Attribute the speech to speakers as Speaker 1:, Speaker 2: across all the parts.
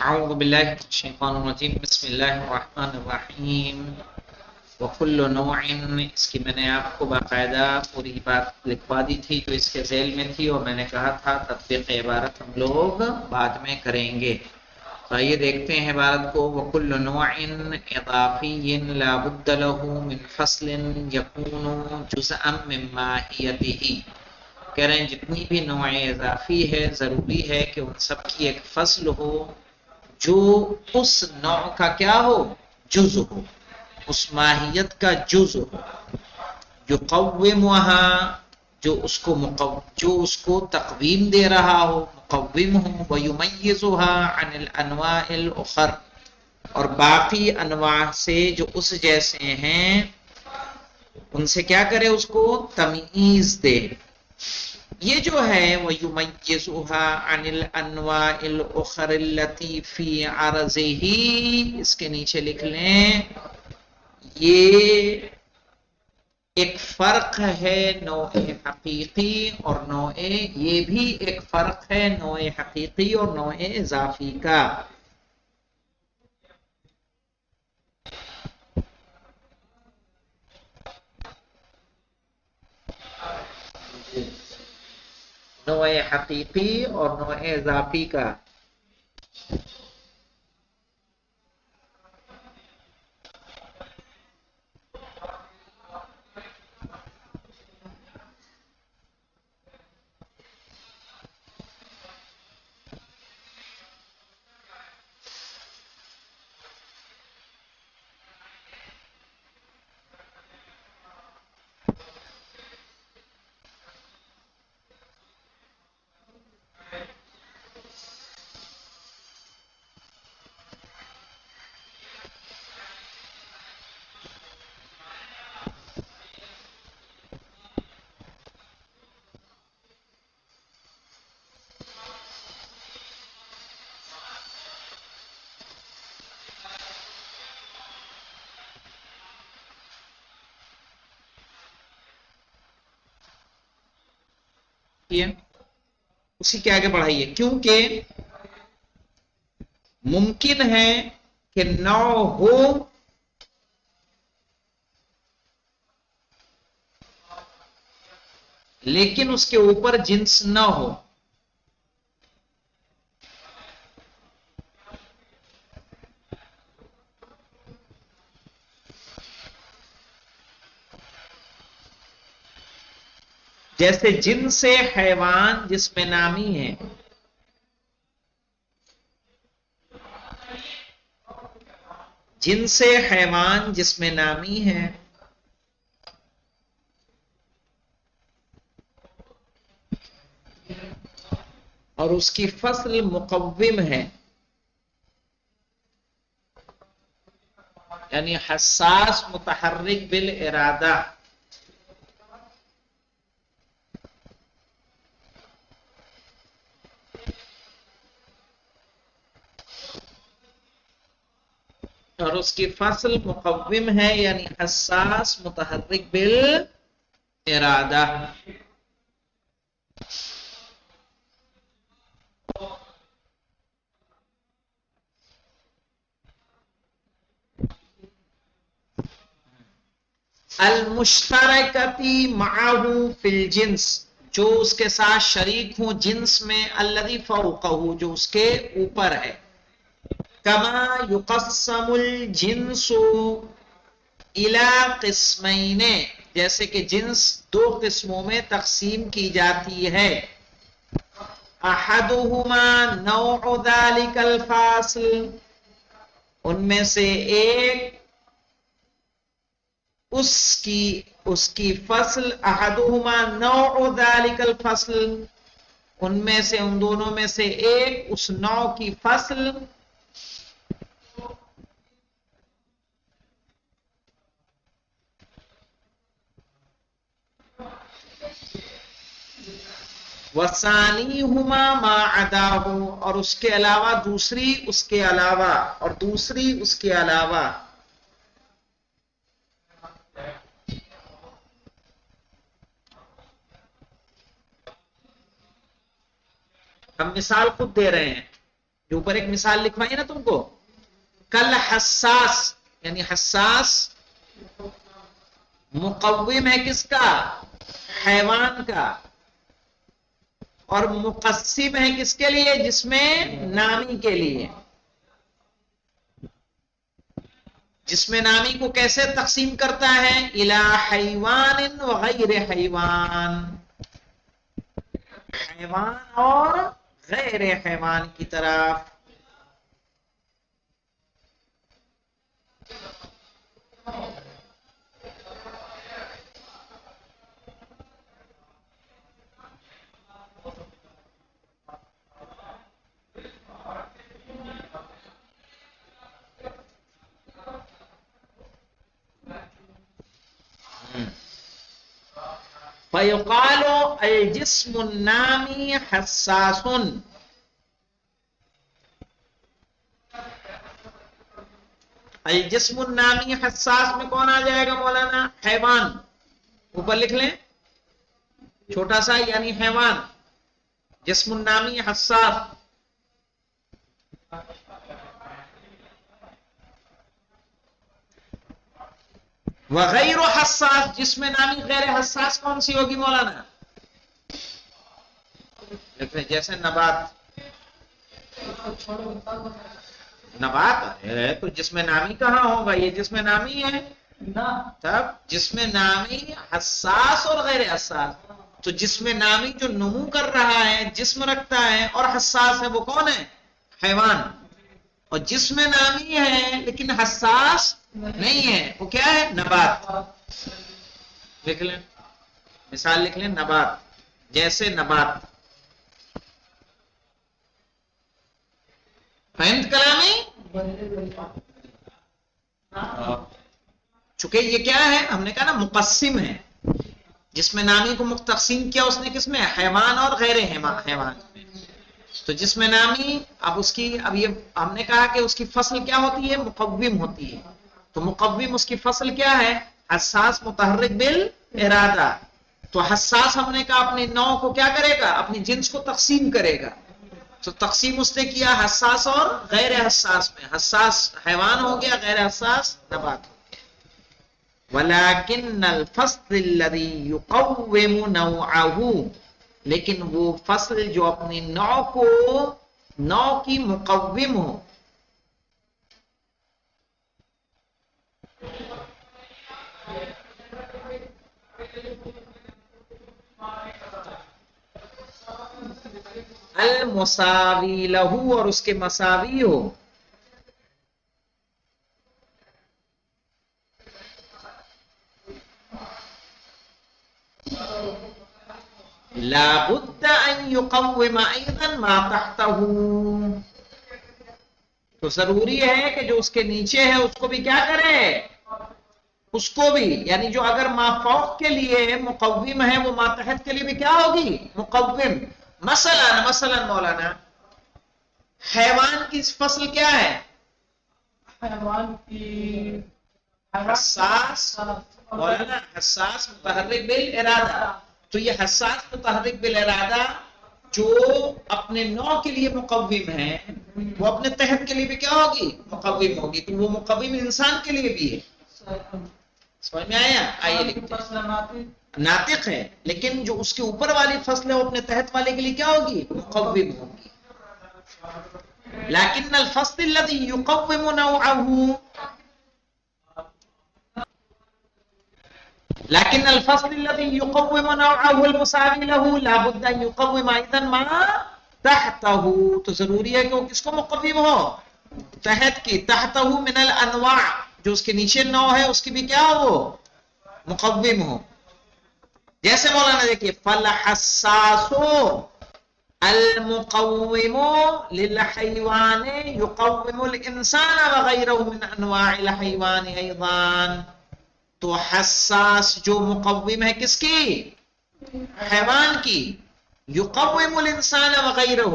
Speaker 1: اعوذ باللہ من الشیطان الرجیم بسم اللہ الرحمن الرحیم وکل نوع، اس کی میں نے آپ کو باقاعدہ پوری بات لکھوا دی تھی جو اس کے ذیل میں تھی، اور میں نے کہا تھا تطبیق عبارت ہم لوگ بعد میں کریں گے۔ آئیے دیکھتے ہیں عبارت کو۔ وکل نوع اضافی لا بد له من فصل یکون جزءا من ماہیتہ، کہہ رہے ہیں جتنی بھی نوع اضافی ہے ضروری ہے کہ ان سب کی ایک فصل ہو جو اس نوع کا کیا ہو، جز ہو، اس ماہیت کا جز ہو، یقومها، جو اس کو تقویم دے رہا ہو، مقوم ہو، ویمیزها عن الانواع الاخر، اور باقی انواع سے جو اس جیسے ہیں ان سے کیا کرے، اس کو تمییز دے۔ یہ جو ہے وَيُمَيِّزُهَا عَنِ الْأَنْوَاءِ الْأُخَرِ الَّتِي فِي عَرَضِهِ، اس کے نیچے لکھ لیں، یہ ایک فرق ہے نوع حقیقی اور نوع، یہ بھی ایک فرق ہے نوع حقیقی اور نوع اضافی کا۔ نوع حقیقی اور نوع اضافی کا۔ اسی کے آگے بڑھائیے، کیونکہ ممکن ہے کہ نوع ہو لیکن اس کے اوپر جنس نہ ہو۔ جیسے جنس حیوان جس میں نامی ہے، جنس حیوان جس میں نامی ہے، اور اس کی فصل مقوم ہے، یعنی حساس متحرک بالارادہ، اور اس کی فصل مقوم ہے یعنی حساس متحرک بالارادہ۔ المشترکتی معه فی الجنس، جو اس کے ساتھ شریک ہوں جنس میں، الذی فوقہ، جو اس کے اوپر ہے۔ کما یقسم الجنس الی قسمین، جیسے کہ جنس دو قسموں میں تقسیم کی جاتی ہے۔ احدہما نوع ذلک الفاصل، ان میں سے ایک اس کی فصل، احدہما نوع ذلک الفصل، ان میں سے ان دونوں میں سے ایک اس نوع کی فصل، وثانیہما ما عداہ، اور اس کے علاوہ دوسری اس کے علاوہ، اور دوسری اس کے علاوہ۔ ہم مثال خود دے رہے ہیں، جو اوپر ایک مثال لکھوائی نا تم کو، کل حساس یعنی حساس مقوم ہے کس کا؟ حیوان کا، اور مقسم ہے کس کے لیے؟ جس میں نامی کے لیے۔ جس میں نامی کو کیسے تقسیم کرتا ہے؟ الی حیوان و غیر حیوان، حیوان اور غیر حیوان کی طرف۔ فیقال الجسم النامی حساس، الجسم النامی حساس میں کون آ جائے گا مولانا؟ حیوان، اوپر لکھ لیں چھوٹا سا، یعنی حیوان، جسم النامی حساس۔ وغیر حساس، جسم نامی غیر حساس کون سی ہوگی مولانا؟ لکھ لیں جیسے نبات، نبات ہے تو جسم نامی کہاں ہوگا؟ یہ جسم نامی ہے، تب جسم نامی حساس اور غیر حساس، تو جسم نامی جو نمو کر رہا ہے، جسم رکھتا ہے اور حساس ہے، وہ کون ہے؟ حیوان۔ اور جسم نامی ہے لیکن حساس نہیں ہے، وہ کیا ہے؟ نبات۔ لکھ لیں مثال، لکھ لیں نبات، جیسے نبات۔ فہمت کلامی؟ چونکہ یہ کیا ہے؟ ہم نے کہا نا مقسم ہے، جس میں نامی کو تقسیم کیا اس نے کس میں؟ حیوان اور غیر حیوان۔ تو جس میں نامی، اب یہ ہم نے کہا کہ اس کی فصل کیا ہوتی ہے؟ مقوم ہوتی ہے۔ تو مقوم اس کی فصل کیا ہے؟ حساس متحرک بالارادہ۔ تو حساس ہم نے کہا اپنی نوع کو کیا کرے گا؟ اپنی جنس کو تقسیم کرے گا۔ تو تقسیم اس نے کیا حساس اور غیر حساس میں، حساس حیوان ہو گیا، غیر حساس نبات ہو گیا۔ وَلَكِنَّ الْفَصْلِ الَّذِي يُقَوِّمُ نَوْعَهُ، لیکن وہ فصل جو اپنی نوع کی مقوم ہو، المساوی لہو، اور اس کے مساوی ہو، لا بد ان يقوم ايضا ما تحته، تو ضروری ہے کہ جو اس کے نیچے ہے اس کو بھی کیا کرے؟ اس کو بھی، یعنی جو اگر ما فوق کے لیے مقوم ہے، وہ ما تحت کے لیے بھی کیا ہوگی؟ مقوم۔ مثلا مولانا حیوان کی فصل کیا ہے؟ حیوان کی حساس، مولانا حساس متحرک بالارادہ، تو یہ حساس متحرک بالارادہ جو اپنے نوع کے لیے مقوم ہے، وہ اپنے تحت کے لیے بھی کیا ہوگی؟ مقوم ہوگی۔ تو وہ مقوم انسان کے لیے بھی ہے۔ سمجھ میں آیا؟ آئیے لکھتے ہیں، ناطق ہے، لیکن جو اس کے اوپر والی فصل ہے وہ اپنے تحت والے کے لیے کیا ہوگی؟ مقوم ہوگی۔ لیکن الفصل الذي يقوم نوعه، لیکن الفصل الذي يقوم نوعه المساوي له لا بد ان يقوم ايضا ما تحته، تو ضروری ہے کہ وہ کس کو مقوم ہو؟ تحت کی، تحته من الانواع، جو اس کے نیچے نوع ہے اس کی بھی کیا ہو؟ مقوم ہو۔ جیسے مولانا دیکھیے، فالحساس المقوم للحیوان یقوم الانسان وغیرہ من انواع الحیوان ایضا، تو حساس جو مقوم ہے کس کی؟ حیوان کی، یقوم الانسان وغیرہ،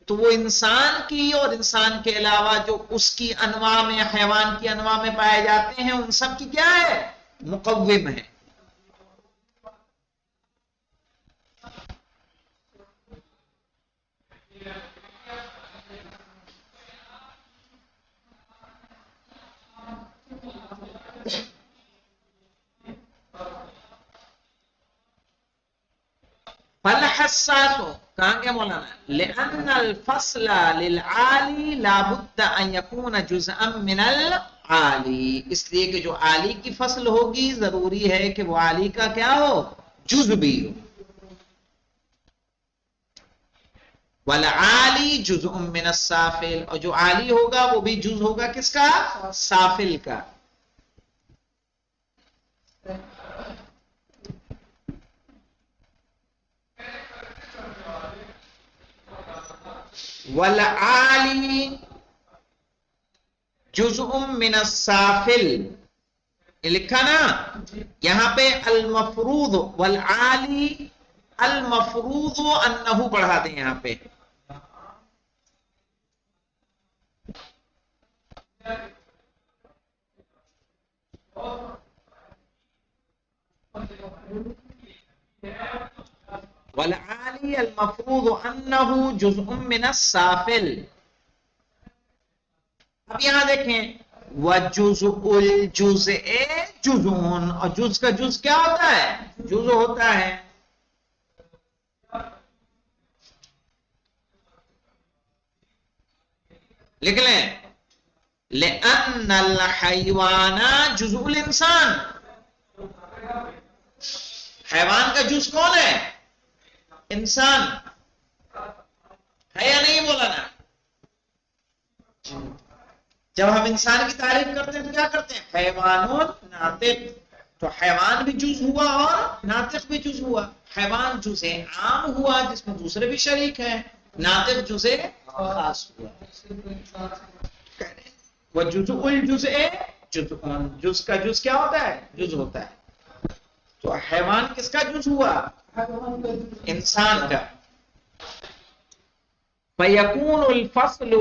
Speaker 1: تو وہ انسان کی اور انسان کے علاوہ جو اس کی انواع میں، حیوان کی انواع میں پائے جاتے ہیں، ان سب کی کیا ہے؟ مقوم ہے۔ فالحساس کہاں گیا مولانا لأن الفصل للعالی لابد ان یکون جزءا من العالی، اس لیے کہ جو عالی کی فصل ہوگی ضروری ہے کہ وہ عالی کا کیا ہو، جز بھی ہو. والعالی جزء من السافل، اور جو عالی ہوگا وہ بھی جز ہوگا کس کا، سافل کا. والعالی جزء من السافل، لکھا نا یہاں پہ المفروض والعالی المفروض انہو پڑھا دیں یہاں پہ. والعالی المفروض انہو جزء من السافل. اب یہاں دیکھیں وجزء الجزء جزء، اور جز کا جز کیا ہوتا ہے، جز ہوتا ہے. لکھ لیں لأن الحیوان جزء الانسان، حیوان کا جز کون ہے، انسان ہے یا نہیں مولانا. جب ہم انسان کی تعریف کرتے ہیں تو کیا کرتے ہیں، حیوان ناطق، تو حیوان بھی جز ہوا اور ناطق بھی جز ہوا. حیوان جز عام ہوا جس میں دوسرے بھی شریک ہیں، ناطق جز خاص ہوا. وجزء الجزء جزء، جز کا جز کیا ہوتا ہے، جز ہوتا ہے. تو حیوان کس کا جز ہوا، انسان کا. فیکون الفصل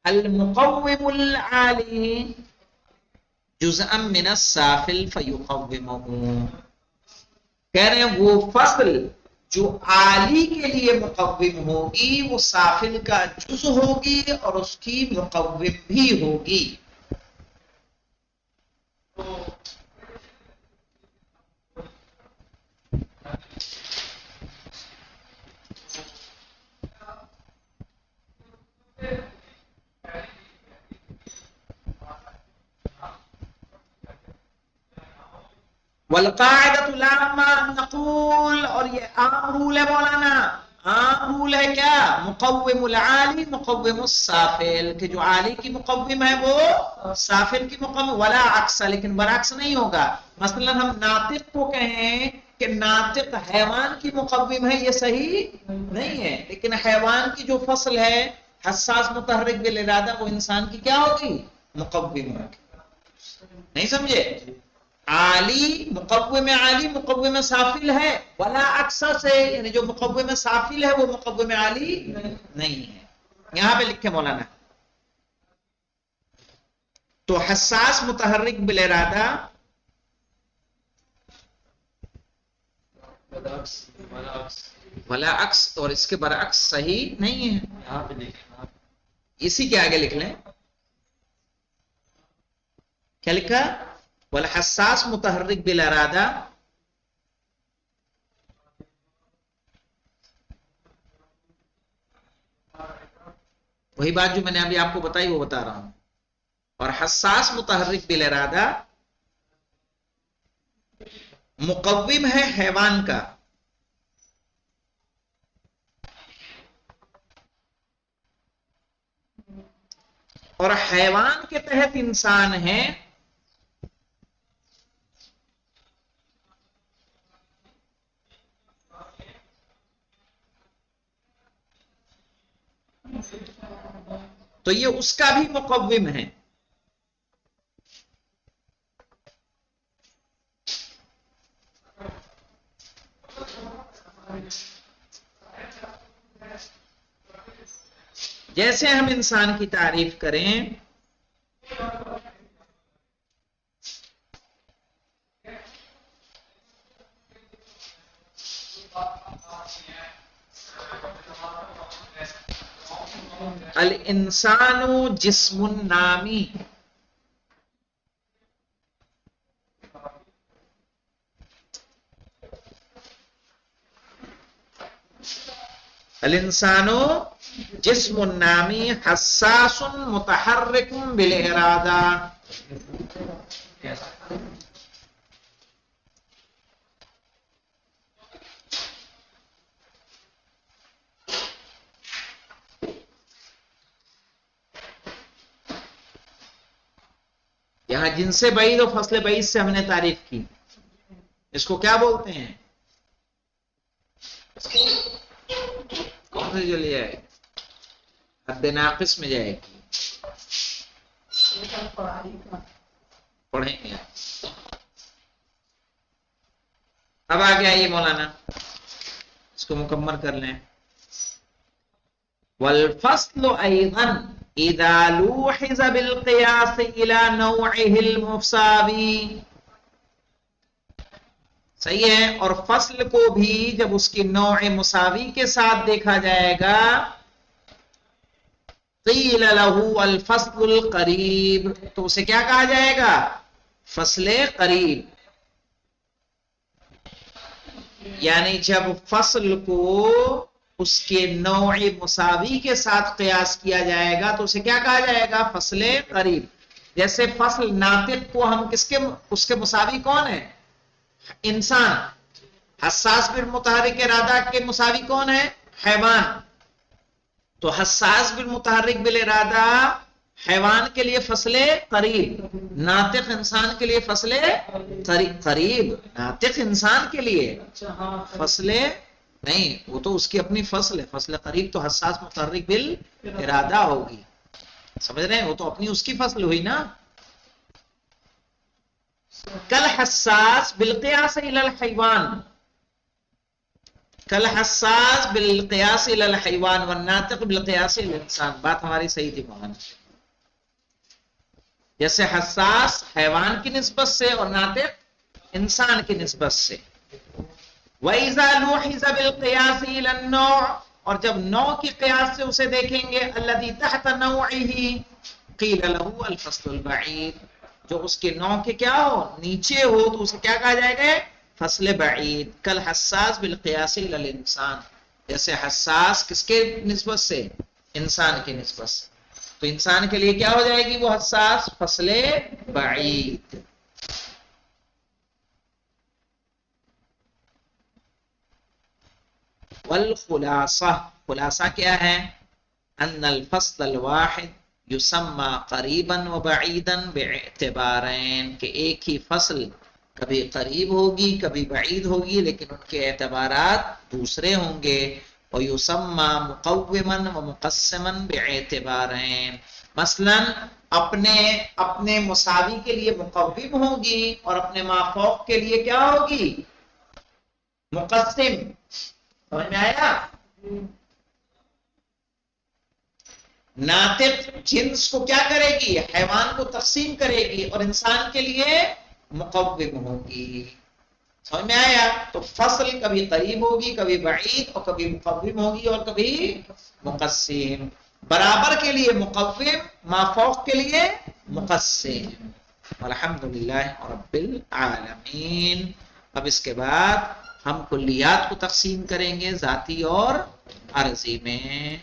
Speaker 1: المقوم العالی جزءا من السافل فیقومہ، کہہ رہے ہیں وہ فصل جو عالی کے لیے مقوم ہوگی وہ سافل کا جز ہوگی اور اس کی مقوم بھی ہوگی. والقاعدۃ العامہ نقول، اور یہ عام رول ہے مولانا، عام رول ہے کیا، مقوم العالی مقوم السافل، کہ جو عالی کی مقوم ہے وہ سافل کی مقوم، ولا عکس، لیکن برعکس نہیں ہوگا. مثلا ہم ناطق کو کہیں کہ ناطق حیوان کی مقوم ہے، یہ صحیح نہیں ہے، لیکن حیوان کی جو فصل ہے حساس متحرک بالارادہ وہ انسان کی کیا ہوگی، مقوم ہوگی. نہیں سمجھے، عالی مقوم عالی مقوم سافل ہے، ولا اکثر سے، یعنی جو مقوم سافل ہے وہ مقوم عالی نہیں ہے. یہاں پہ لکھے مولانا تو حساس متحرک بالارادہ ولا عکس، اور اس کے برعکس صحیح نہیں ہے. اسی کے آگے لکھ لیں کیا لکھا، والحساس متحرک بالارادہ وہی بات جو میں نے ابھی آپ کو بتائی وہ بتا رہا ہوں. اور حساس متحرک بالارادہ مقوم ہے حیوان کا، اور حیوان کے تحت انسان ہے. تو یہ اس کا بھی مقوم ہے. جیسے ہم انسان کی تعریف کریں الانسان جسم نامی، الانسانو جسم نامی حساس متحرک بالارادہ. یہاں جنس بعید اور فصل بعید سے ہم نے تعریف کی. اس کو کیا بولتے ہیں؟ کون سے جو لیا ہے؟ حد ناقص میں جائے گی. پڑھیں گے اب آگے آئیے مولانا، اس کو مکمل کر لیں. والفصل ايضا اذا لوحظ بالقياس الى نوعه المساوي. صحیح ہے. اور فصل کو بھی جب اس کی نوع مساوی کے ساتھ دیکھا جائے گا، قیل له الفصل القریب، تو اسے کیا کہا جائے گا؟ فصل قریب. یعنی جب فصل کو اس کے نوع مساوی کے ساتھ قیاس کیا جائے گا تو اسے کیا کہا جائے گا؟ فصل قریب. جیسے فصل ناطق کو ہم اس کے مساوی کون ہے؟ انسان. حساس بالمتحرک ارادہ کے مساوی کون ہے؟ حیوان. تو حساس بالمتحرک بالارادہ حیوان کے لیے فصل قریب، ناطق انسان کے لیے فصل قریب. ناطق انسان کے لیے فصل نہیں، وہ تو اس کی اپنی فصل ہے. فصل قریب تو حساس متحرک بالارادہ ہوگی. سمجھ رہے ہیں؟ وہ تو اپنی اس کی فصل ہوئی نا. کل حساس بالقیاس الی الحیوان، کل حساس بالقیاس الی الحیوان والناطق بالقیاس الی الانسان. بات ہماری صحیح تھی مولانا. جیسے حساس حیوان کی نسبت سے اور ناطق انسان کی نسبت سے. وَإِذَا لُوحِظَ بِالْقِيَاسِ إِلَى النَّوْعِ، اور جب نوع کی قیاس سے اسے دیکھیں گے، الَّذِي تَحْتَ نَوْعِهِ قِيلَ لَهُ الْفَصْلُ الْبَعِيدُ، جو اس کے نوع کے کیا ہو؟ نیچے ہو، تو اسے کیا کہا جائے گا؟ فصل بعید. کل حساس بالقیاس الی الانسان، جیسے حساس کس کے نسبت سے؟ انسان کی نسبت سے. تو انسان کے لیے کیا ہو جائے گی وہ حساس؟ فصل بعید. والخلاصہ، خلاصہ کیا ہے؟ ان الفصل الواحد یسمى قریبا وبعیدا باعتبارین، کہ ایک ہی فصل کبھی قریب ہوگی کبھی بعید ہوگی، لیکن ان کے اعتبارات دوسرے ہوں گے. ویسمى مقوما ومقسما باعتبارین، مثلا اپنے مساوی کے لیے مقوم ہوگی اور اپنے مافوق کے لیے کیا ہوگی؟ مقسم. سمجھ میں آیا؟ ناطق جنس کو کیا کرے گی؟ حیوان کو تقسیم کرے گی اور انسان کے لیے مقوم ہوگی. سمجھ میں آیا؟ تو فصل کبھی قریب ہوگی کبھی بعید، اور کبھی مقوم ہوگی اور کبھی مقسم. برابر کے لیے مقوم، مافوق کے لیے مقسم. الحمدللہ رب العالمین. اب اس کے بعد ہم کلیات کو تقسیم کریں گے ذاتی اور عرضی میں.